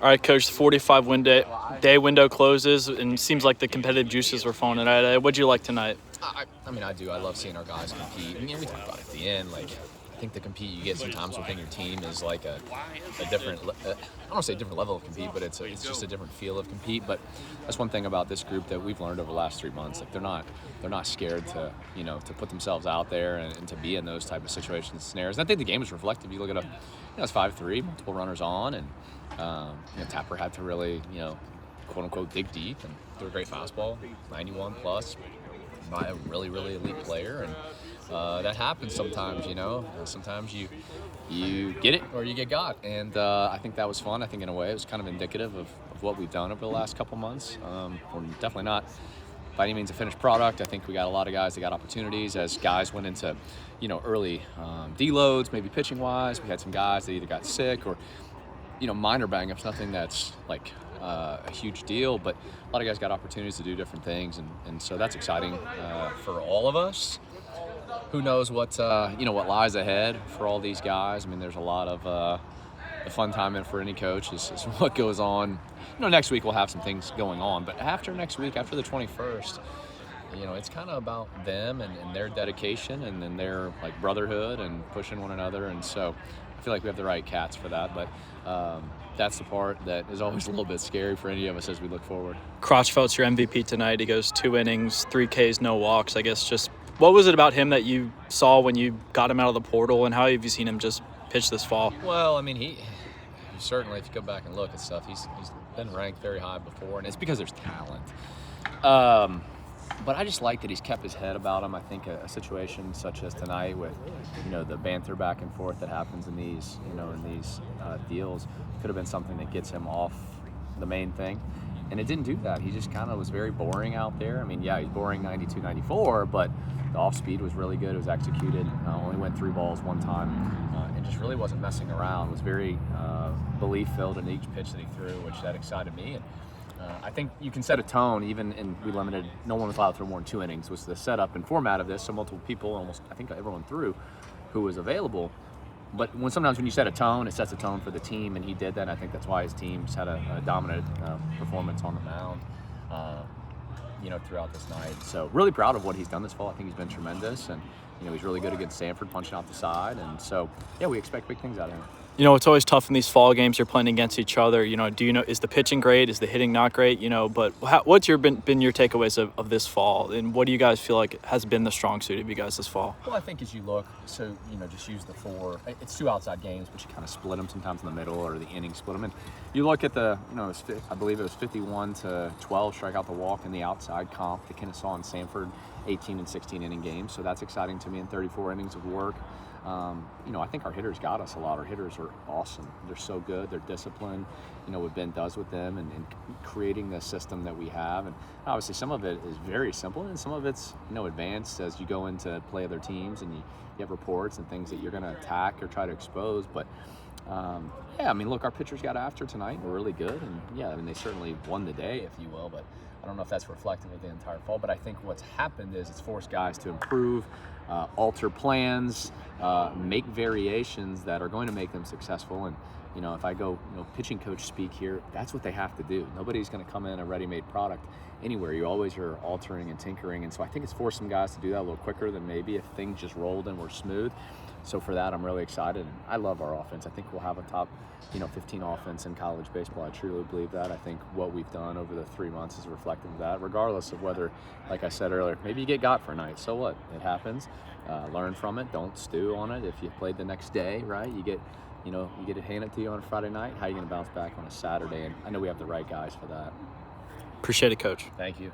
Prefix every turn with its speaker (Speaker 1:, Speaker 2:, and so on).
Speaker 1: All right, Coach, the 45 day window closes, and it seems like the competitive juices were flowing tonight. What'd you like tonight?
Speaker 2: I mean, I do. I love seeing our guys compete. And, we talked about it at the end. Like, I think the compete you get sometimes within your team is like a different, I don't want to say a different level of compete, but it's just a different feel of compete. But that's one thing about this group that we've learned over the last 3 months. Like, they're not scared to, to put themselves out there and to be in those type of situations and scenarios. And I think the game is reflective. You look at it's 5-3, multiple runners on, and Tapper had to really, quote unquote, dig deep and threw a great fastball, 91 plus by a really, really elite player. And that happens sometimes, Sometimes you get it or you get got. And I think that was fun. I think in a way it was kind of indicative of what we've done over the last couple months. We're definitely not by any means a finished product. I think we got a lot of guys that got opportunities as guys went into, early deloads, maybe pitching wise. We had some guys that either got sick or, minor bang-ups, nothing that's like a huge deal, but a lot of guys got opportunities to do different things, and so that's exciting for all of us. Who knows what lies ahead for all these guys? I mean, there's a lot of the fun time in for any coach is what goes on. Next week we'll have some things going on, but after next week, after the 21st, it's kind of about them and their dedication and then their like brotherhood and pushing one another, and so I feel like we have the right cats for that, but that's the part that is always a little bit scary for any of us as we look forward.
Speaker 1: Crotchfeld's your MVP tonight. He goes 2 innings, 3 Ks, no walks. I guess just what was it about him that you saw when you got him out of the portal, and how have you seen him just pitch this fall?
Speaker 2: Well, I mean, he certainly, if you go back and look at stuff, he's been ranked very high before, and it's because there's talent. But I just like that he's kept his head about him. I think a situation such as tonight with, the banter back and forth that happens in these, deals could have been something that gets him off the main thing. And it didn't do that. He just kind of was very boring out there. I mean, yeah, he's boring 92, 94, but the off speed was really good. It was executed. Only went 3 balls 1 time. And just really wasn't messing around. Was very belief-filled in each pitch that he threw, which that excited me. And I think you can set a tone, even in we limited, no one was allowed to throw more than 2 innings, was the setup and format of this. So multiple people, almost I think everyone threw who was available. But sometimes when you set a tone, it sets a tone for the team, and he did that. And I think that's why his team's had a dominant performance on the mound, throughout this night. So really proud of what he's done this fall. I think he's been tremendous, and he's really good against Stanford, punching out the side. And so yeah, we expect big things out of him.
Speaker 1: It's always tough in these fall games. You're playing against each other. Is the pitching great? Is the hitting not great? But what's been your takeaways of this fall? And what do you guys feel like has been the strong suit of you guys this fall?
Speaker 2: Well, I think as you look, so, just use the 4. It's 2 outside games, but you kind of split them sometimes in the middle or the inning split them. And you look at I believe it was 51-12 strikeout to walk in the outside comp that Kennesaw and Sanford 18 and 16 inning games. So that's exciting to me in 34 innings of work. I think our hitters got us a lot. Our hitters are awesome. They're so good. They're disciplined. What Ben does with them and creating the system that we have. And obviously some of it is very simple and some of it's, advanced as you go into play other teams and you have reports and things that you're going to attack or try to expose. But, look, our pitchers got after tonight. We're really good. And, they certainly won the day, if you will. But I don't know if that's reflective of the entire fall. But I think what's happened is it's forced guys to improve, alter plans, make variations that are going to make them successful. And, if I go, pitching coach speak here, that's what they have to do. Nobody's going to come in a ready-made product anywhere. You always are altering and tinkering. And so I think it's forced some guys to do that a little quicker than maybe if things just rolled and were smooth. So for that, I'm really excited. And I love our offense. I think we'll have a top, 15 offense in college baseball. I truly believe that. I think what we've done over the 3 months is reflective of that, regardless of whether, like I said earlier, maybe you get got for a night. So what? It happens. Learn from it. Don't stew on it. If you played the next day, right, you get it handed to you on a Friday night. How are you going to bounce back on a Saturday? And I know we have the right guys for that.
Speaker 1: Appreciate it, Coach.
Speaker 2: Thank you.